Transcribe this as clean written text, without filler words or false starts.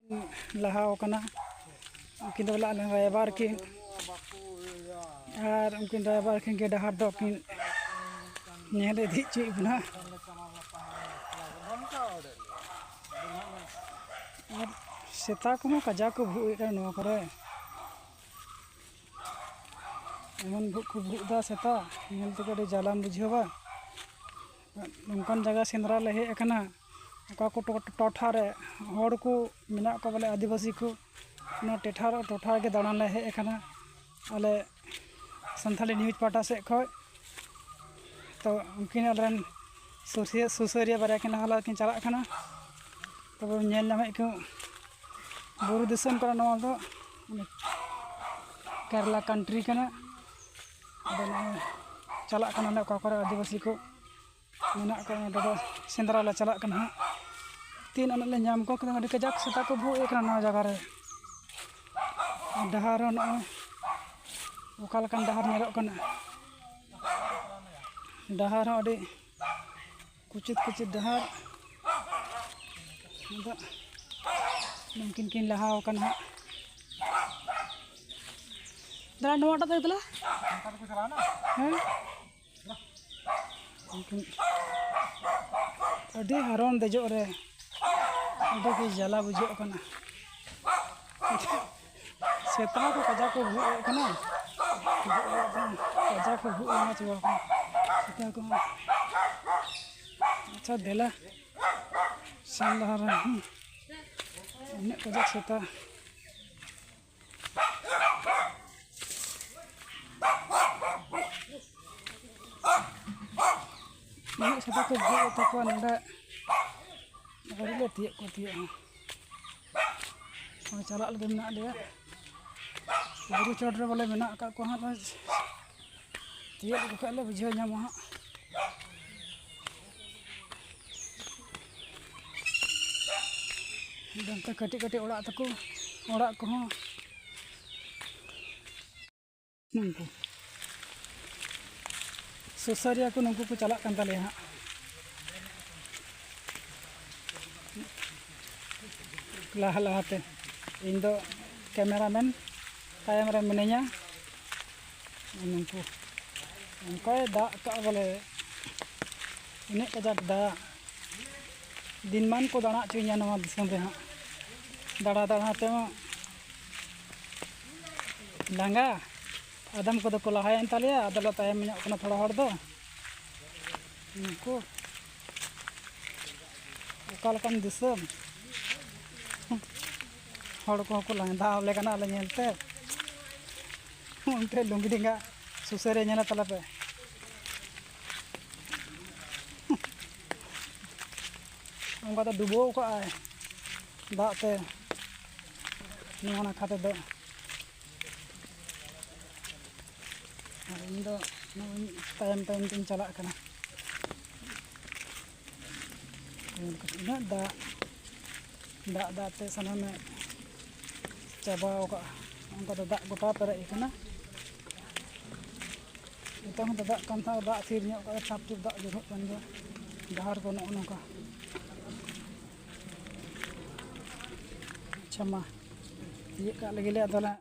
लहाव कना उनकिन दो बोला ड्राइवर की और उनकिन ड्राइवर की के डहार दो किन नेले दी चीज बना और सेता को कजा को भूख नो करे एमन भूख को भूखदा सेता नेलते कड़ी जालाम बुझेवा नौकान जगह सेंद्रा ले हे एकना को टोठा रे हड़ को मेना को बोले आदिवासी को टोठा के दाड़ान ले हे एकना आले संथाली न्यूज पाटा से खो तो उनकिन अलेन सुसरिया बारे किन हाला किन चला कना तब नेल नामे को बुरु दिसम करा नवा दो केरला कंट्री कना चला कना ने को आदिवासी को मेना को दो सेंद्रा ले चला कना तीन अन ले नाम को कदम कजाक सेता को भू एक ना जगह रे डहार न ओकाल कन डहार नेलो कना डहार अडी कुचित डहार ममकिन किन लहाव कना दरा नोटा तो इतला हैं ममकिन अडी हरन देजो रे अडी की जला बुझो कना सेता को कजा को भू कना कजा को भू ना चवा सेता को अच्छा देला संधार ने कजा सेता ini sepa ko bu to ko nda gari le tiek ko tiek ha chala lagi mena dia buru chodre bole mena ka ko ha tiek ko ka le bujhe nyam ha dan ka kati orak taku orak ko ha nungku सुसरिया को नुकु को चला कंता ले हाँ लहा लहाते इन दो cameraman तायम रे मिनेया नुकु उनको दाग का बोले इन्हें कजाक दा दिनमान को दाना चुनिया नवा दिसम रे हाँ दाड़ा ते लांगा आदम को तो लहायन तालिया आदलो तायम में थोड़ा हड़ दो उनको ओकालकन दिसम हड़ को लांदा आवले कना ले नेलते उनते लुंगी डिंगा सुसरे नेला तला पे उनका तो डुबो को आए दाते निवाना खाते दो इन दो तायम तीन चला कना इन दा ते सना में चाबा का उनका तो दाग गोटा पेरे कना इतना तो दाग कान था दाग थीर ᱧᱚᱜ का टाप टुप दाग जरूरत बन गया डहार को नौका अच्छा मा ये का लगे ले अदला